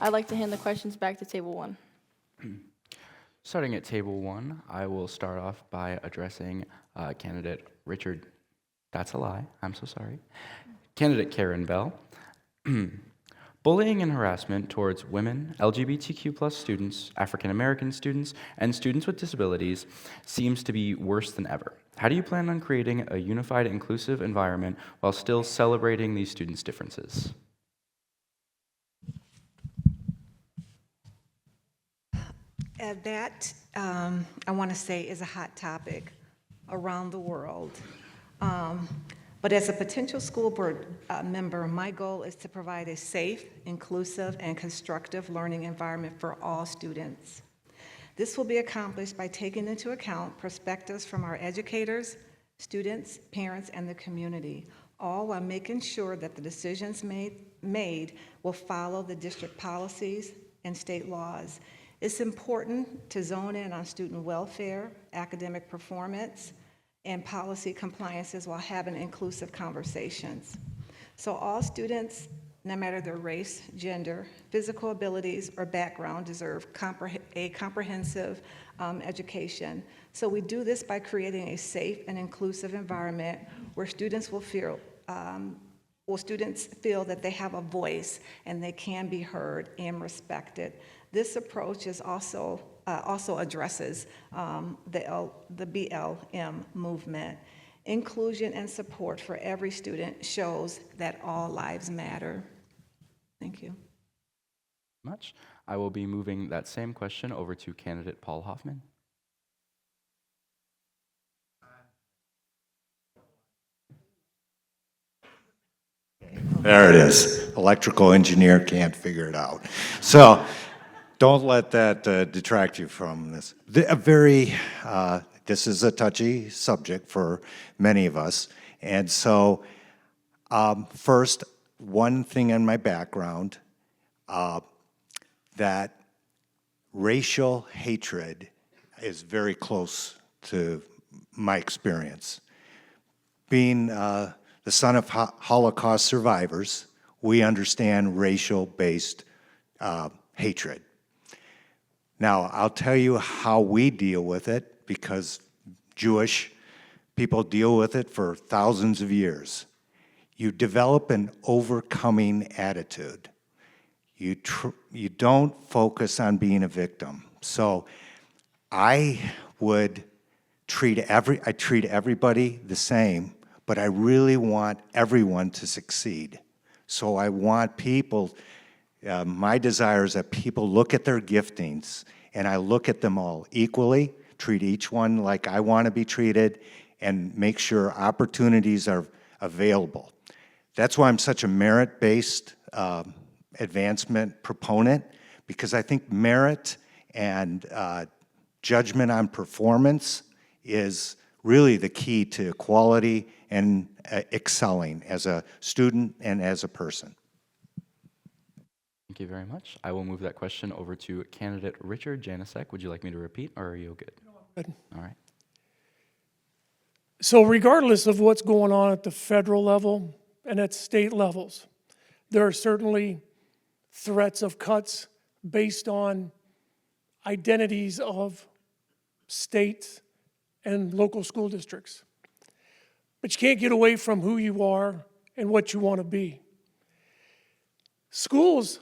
I'd like to hand the questions back to table 1. Starting at table 1, I will start off by addressing candidate Richard, that's a lie, I'm so sorry. Candidate Karen Bell. Bullying and harassment towards women, LGBTQ+ students, African American students, and students with disabilities seems to be worse than ever. How do you plan on creating a unified, inclusive environment while still celebrating these students' differences? That, I want to say, is a hot topic around the world. But as a potential school board member, my goal is to provide a safe, inclusive, and constructive learning environment for all students. This will be accomplished by taking into account perspectives from our educators, students, parents, and the community, all while making sure that the decisions made will follow the district policies and state laws. It's important to zone in on student welfare, academic performance, and policy compliances while having inclusive conversations. So all students, no matter their race, gender, physical abilities, or background, deserve a comprehensive education. So we do this by creating a safe and inclusive environment where students will feel that they have a voice and they can be heard and respected. This approach is also addresses the BLM movement. Inclusion and support for every student shows that all lives matter. Thank you. Much. I will be moving that same question over to candidate Paul Hoffman. There it is. Electrical engineer can't figure it out. So don't let that detract you from this. This is a touchy subject for many of us. And so first, one thing in my background, that racial hatred is very close to my experience. Being the son of Holocaust survivors, we understand racial-based hatred. Now, I'll tell you how we deal with it, because Jewish people deal with it for thousands of years. You develop an overcoming attitude. You don't focus on being a victim. So I treat everybody the same, but I really want everyone to succeed. So I want people, my desire is that people look at their giftings, and I look at them all equally, treat each one like I want to be treated, and make sure opportunities are available. That's why I'm such a merit-based advancement proponent, because I think merit and judgment on performance is really the key to quality and excelling as a student and as a person. Thank you very much. I will move that question over to candidate Richard Janasek. Would you like me to repeat, or are you good? No, I'm good. All right. So regardless of what's going on at the federal level and at state levels, there are certainly threats of cuts based on identities of states and local school districts. But you can't get away from who you are and what you want to be. Schools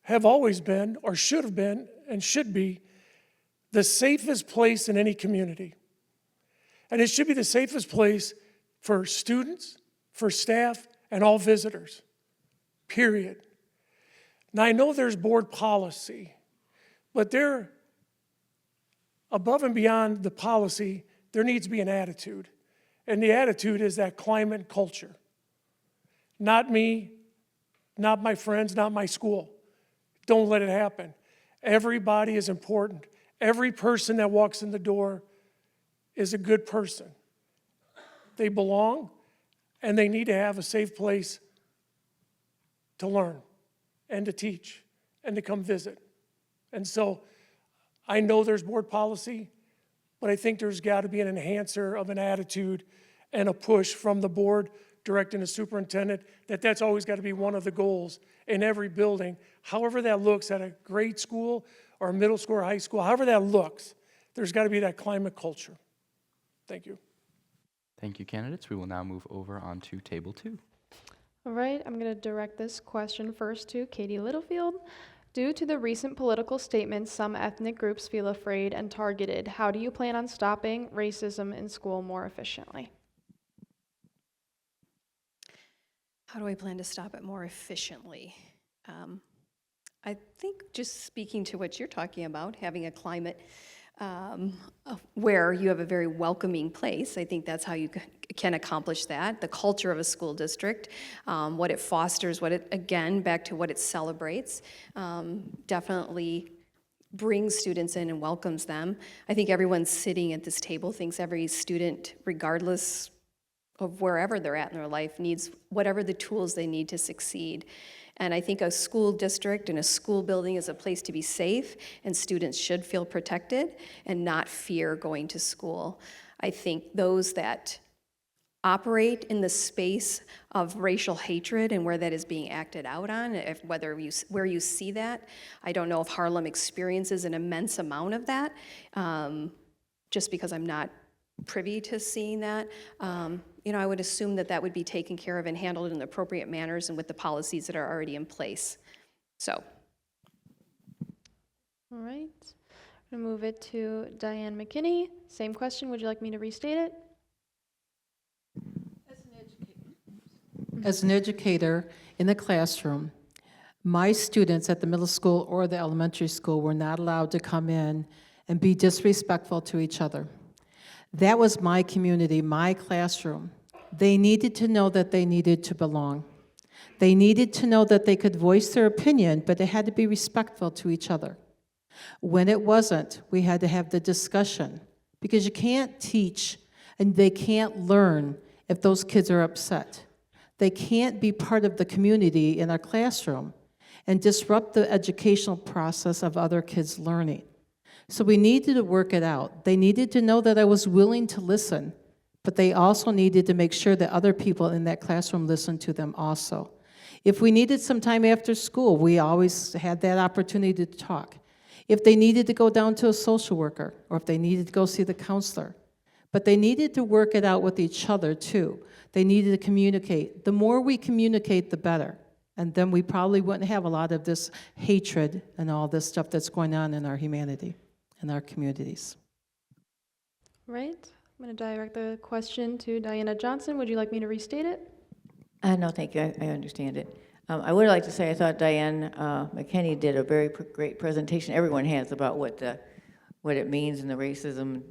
have always been, or should have been, and should be, the safest place in any community. And it should be the safest place for students, for staff, and all visitors, period. Now, I know there's board policy, but there, above and beyond the policy, there needs to be an attitude. And the attitude is that climate and culture. Not me, not my friends, not my school. Don't let it happen. Everybody is important. Every person that walks in the door is a good person. They belong, and they need to have a safe place to learn and to teach and to come visit. And so I know there's board policy, but I think there's got to be an enhancer of an attitude and a push from the board directing the superintendent, that's always got to be one of the goals in every building. However that looks at a grade school or a middle school or high school, however that looks, there's got to be that climate culture. Thank you. Thank you, candidates. We will now move over on to table 2. All right, I'm going to direct this question first to Katie Littlefield. Due to the recent political statements, some ethnic groups feel afraid and targeted. How do you plan on stopping racism in school more efficiently? How do I plan to stop it more efficiently? I think just speaking to what you're talking about, having a climate where you have a very welcoming place, I think that's how you can accomplish that. The culture of a school district, what it fosters, again, back to what it celebrates, definitely brings students in and welcomes them. I think everyone sitting at this table thinks every student, regardless of wherever they're at in their life, needs whatever the tools they need to succeed. And I think a school district and a school building is a place to be safe, and students should feel protected and not fear going to school. I think those that operate in the space of racial hatred and where that is being acted out on, where you see that, I don't know if Harlem experiences an immense amount of that, just because I'm not privy to seeing that. I would assume that would be taken care of and handled in the appropriate manners and with the policies that are already in place. So. All right, I'm going to move it to Diane McKinney. Same question, would you like me to restate it? As an educator in the classroom, my students at the middle school or the elementary school were not allowed to come in and be disrespectful to each other. That was my community, my classroom. They needed to know that they needed to belong. They needed to know that they could voice their opinion, but they had to be respectful to each other. When it wasn't, we had to have the discussion, because you can't teach and they can't learn if those kids are upset. They can't be part of the community in our classroom and disrupt the educational process of other kids learning. So we needed to work it out. They needed to know that I was willing to listen, but they also needed to make sure that other people in that classroom listened to them also. If we needed some time after school, we always had that opportunity to talk. If they needed to go down to a social worker, or if they needed to go see the counselor, but they needed to work it out with each other too. They needed to communicate. The more we communicate, the better. And then we probably wouldn't have a lot of this hatred and all this stuff that's going on in our humanity, in our communities. Right, I'm going to direct the question to Diana Johnson. Would you like me to restate it? No, thank you. I understand it. I would like to say I thought Diane McKinney did a very great presentation. Everyone has about what it means and the racism,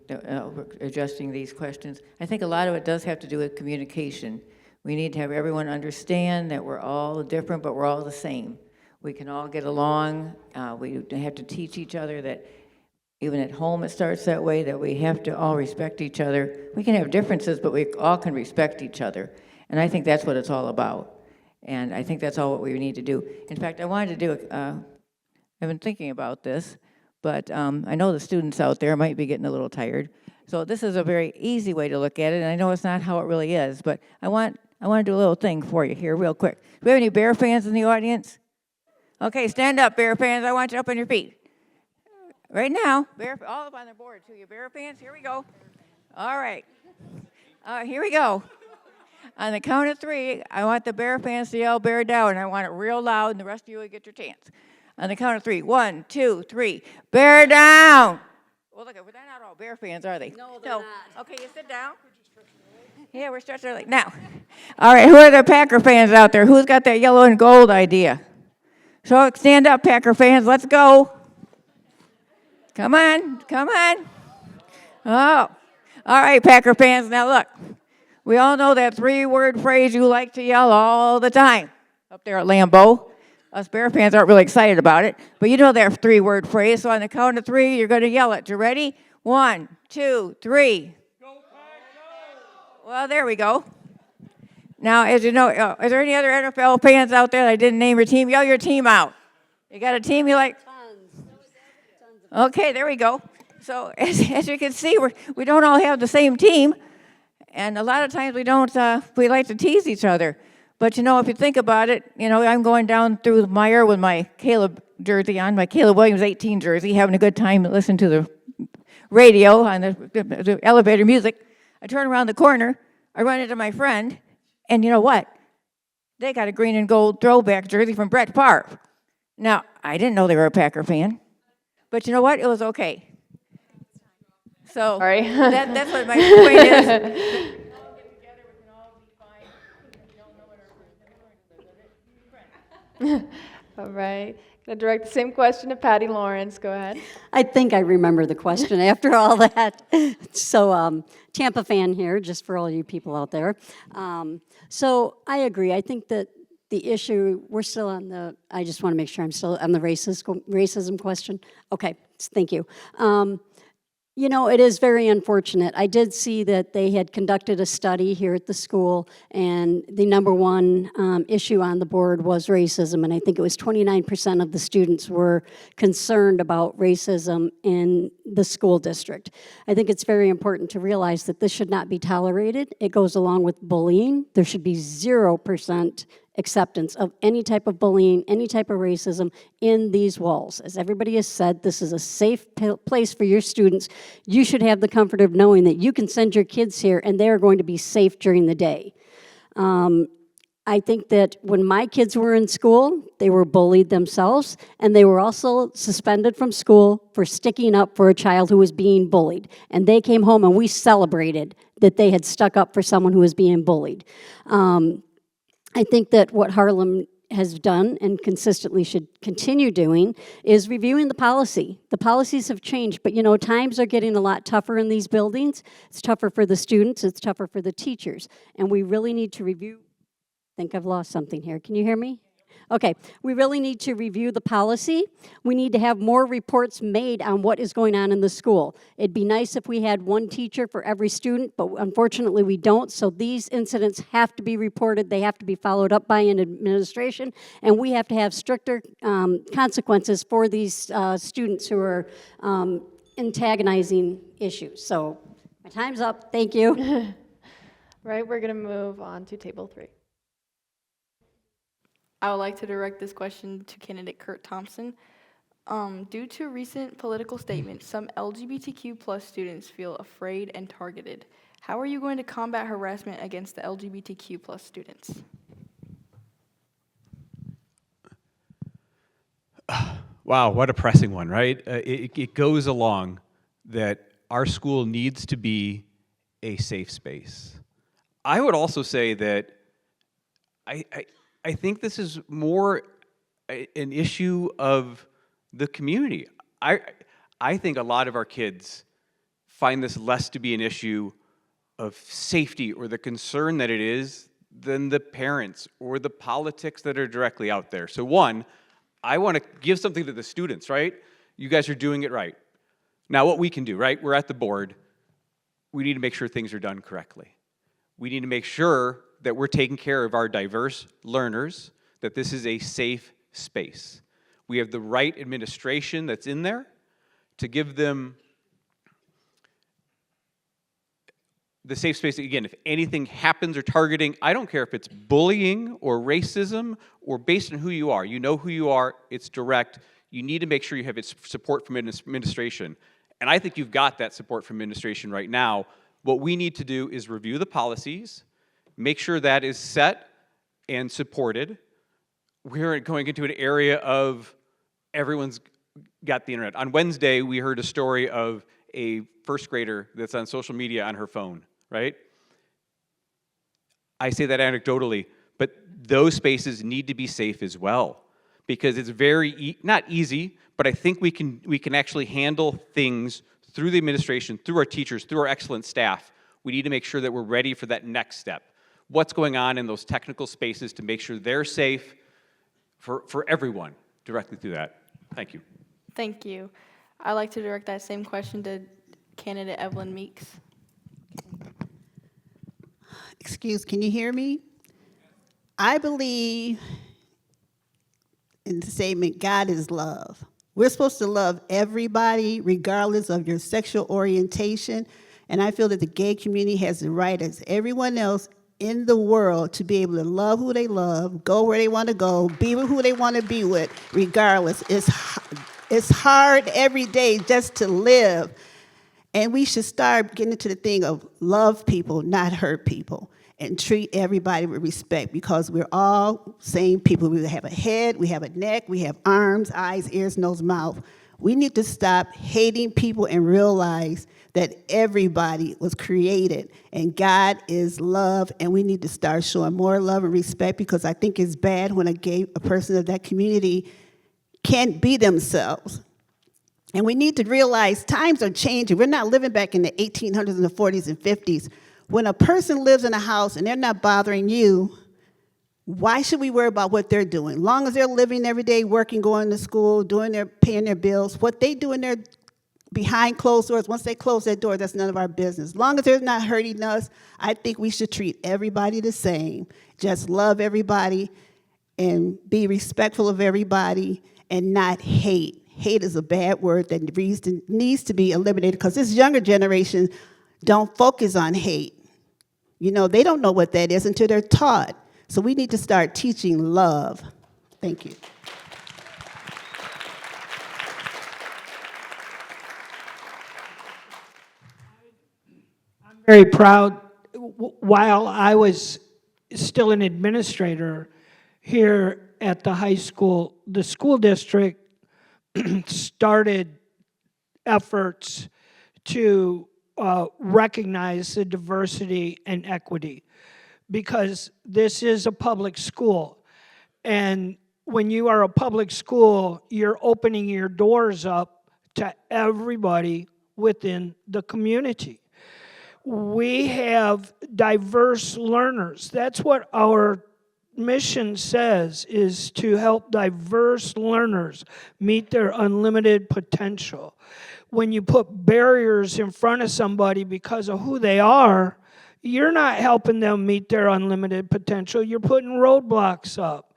adjusting these questions. I think a lot of it does have to do with communication. We need to have everyone understand that we're all different, but we're all the same. We can all get along. We have to teach each other that even at home it starts that way, that we have to all respect each other. We can have differences, but we all can respect each other. And I think that's what it's all about. And I think that's all what we need to do. In fact, I wanted to do, I've been thinking about this, but I know the students out there might be getting a little tired. So this is a very easy way to look at it, and I know it's not how it really is, but I want to do a little thing for you here real quick. Do we have any Bear fans in the audience? Okay, stand up, Bear fans. I want you up on your feet. Right now, all up on the board too. You Bear fans, here we go. All right. Here we go. On the count of 3, I want the Bear fans to yell Bear down, and I want it real loud, and the rest of you will get your chance. On the count of 3, 1, 2, 3, Bear down! Well, look, they're not all Bear fans, are they? No, they're not. Okay, you sit down. Yeah, we're stretching our legs. Now, all right, who are the Packer fans out there? Who's got that yellow and gold idea? So stand up, Packer fans, let's go. Come on, come on. Oh, all right, Packer fans, now look. We all know that 3-word phrase you like to yell all the time up there at Lambeau. Us Bear fans aren't really excited about it, but you know that 3-word phrase, so on the count of 3, you're going to yell it. You ready? 1, 2, 3. Go, Pack, go! Well, there we go. Now, as you know, is there any other NFL fans out there that didn't name your team? Yell your team out. You got a team you like? Tons. Okay, there we go. So as you can see, we don't all have the same team. And a lot of times we don't, we like to tease each other. But you know, if you think about it, you know, I'm going down through the mire with my Caleb jersey on, my Caleb Williams 18 jersey, having a good time listening to the radio on the elevator music. I turn around the corner, I run into my friend, and you know what? They got a green and gold throwback jersey from Brett Favre. Now, I didn't know they were a Packer fan, but you know what? It was okay. So Sorry. that's what my point is. All right. Gonna direct the same question to Patty Lawrence. Go ahead. I think I remember the question after all that. So, Tampa fan here, just for all you people out there. So I agree. I think that the issue, we're still on the, I just want to make sure I'm still on the racism question. Okay, thank you. You know, it is very unfortunate. I did see that they had conducted a study here at the school, and the number one issue on the board was racism, and I think it was 29% of the students were concerned about racism in the school district. I think it's very important to realize that this should not be tolerated. It goes along with bullying. There should be 0% acceptance of any type of bullying, any type of racism in these walls. As everybody has said, this is a safe place for your students. You should have the comfort of knowing that you can send your kids here and they're going to be safe during the day. I think that when my kids were in school, they were bullied themselves, and they were also suspended from school for sticking up for a child who was being bullied. And they came home and we celebrated that they had stuck up for someone who was being bullied. I think that what Harlem has done and consistently should continue doing is reviewing the policy. The policies have changed, but you know, times are getting a lot tougher in these buildings. It's tougher for the students, it's tougher for the teachers, and we really need to review. I think I've lost something here. Can you hear me? Okay, we really need to review the policy. We need to have more reports made on what is going on in the school. It'd be nice if we had one teacher for every student, but unfortunately we don't, so these incidents have to be reported, they have to be followed up by an administration, and we have to have stricter consequences for these students who are antagonizing issues. So, my time's up, thank you. Right, we're gonna move on to table 3. I would like to direct this question to candidate Kurt Thompson. Due to recent political statements, some LGBTQ+ students feel afraid and targeted. How are you going to combat harassment against the LGBTQ+ students? Wow, what a pressing one, right? It goes along that our school needs to be a safe space. I would also say that I think this is more an issue of the community. I think a lot of our kids find this less to be an issue of safety or the concern that it is than the parents or the politics that are directly out there. So one, I want to give something to the students, right? You guys are doing it right. Now what we can do, right? We're at the board. We need to make sure things are done correctly. We need to make sure that we're taking care of our diverse learners, that this is a safe space. We have the right administration that's in there to give them the safe space. Again, if anything happens or targeting, I don't care if it's bullying or racism or based on who you are. You know who you are, it's direct. You need to make sure you have its support from administration. And I think you've got that support from administration right now. What we need to do is review the policies, make sure that is set and supported. We're going into an area of everyone's got the internet. On Wednesday, we heard a story of a first grader that's on social media on her phone, right? I say that anecdotally, but those spaces need to be safe as well, because it's very, not easy, but I think we can actually handle things through the administration, through our teachers, through our excellent staff. We need to make sure that we're ready for that next step. What's going on in those technical spaces to make sure they're safe for everyone directly through that. Thank you. Thank you. I'd like to direct that same question to candidate Evelyn Meeks. Can you hear me? I believe in the statement, God is love. We're supposed to love everybody regardless of your sexual orientation. And I feel that the gay community has the right, as everyone else in the world, to be able to love who they love, go where they want to go, be with who they want to be with, regardless. It's hard every day just to live. And we should start getting into the thing of love people, not hurt people, and treat everybody with respect, because we're all same people. We have a head, we have a neck, we have arms, eyes, ears, nose, mouth. We need to stop hating people and realize that everybody was created and God is love, and we need to start showing more love and respect, because I think it's bad when a person of that community can't be themselves. And we need to realize times are changing. We're not living back in the 1800s and the 40s and 50s. When a person lives in a house and they're not bothering you, why should we worry about what they're doing? As long as they're living every day, working, going to school, paying their bills, what they do in their behind closed doors, once they close that door, that's none of our business. As long as they're not hurting us, I think we should treat everybody the same. Just love everybody and be respectful of everybody and not hate. Hate is a bad word that needs to be eliminated, because this younger generation don't focus on hate. You know, they don't know what that is until they're taught. So we need to start teaching love. Thank you. Very proud. While I was still an administrator here at the high school, the school district started efforts to recognize the diversity and equity, because this is a public school. And when you are a public school, you're opening your doors up to everybody within the community. We have diverse learners. That's what our mission says, is to help diverse learners meet their unlimited potential. When you put barriers in front of somebody because of who they are, you're not helping them meet their unlimited potential. You're putting roadblocks up.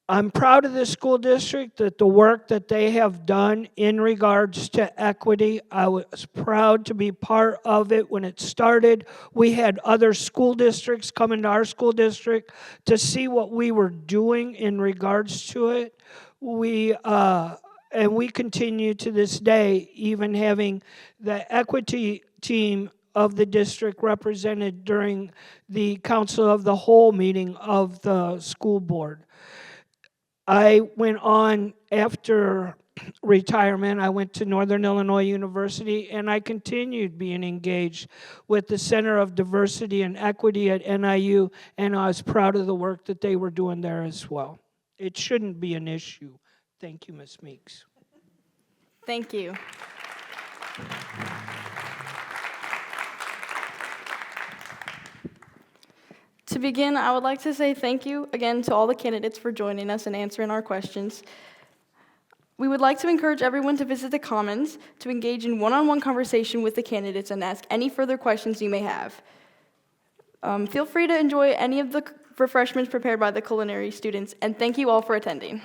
I'm proud of this school district, that the work that they have done in regards to equity. I was proud to be part of it when it started. We had other school districts come into our school district to see what we were doing in regards to it. And we continue to this day, even having the equity team of the district represented during the Council of the Whole meeting of the school board. I went on after retirement. I went to Northern Illinois University, and I continued being engaged with the Center of Diversity and Equity at NIU, and I was proud of the work that they were doing there as well. It shouldn't be an issue. Thank you, Ms. Meeks. Thank you. To begin, I would like to say thank you again to all the candidates for joining us and answering our questions. We would like to encourage everyone to visit the Commons to engage in one-on-one conversation with the candidates and ask any further questions you may have. Feel free to enjoy any of the refreshments prepared by the culinary students, and thank you all for attending.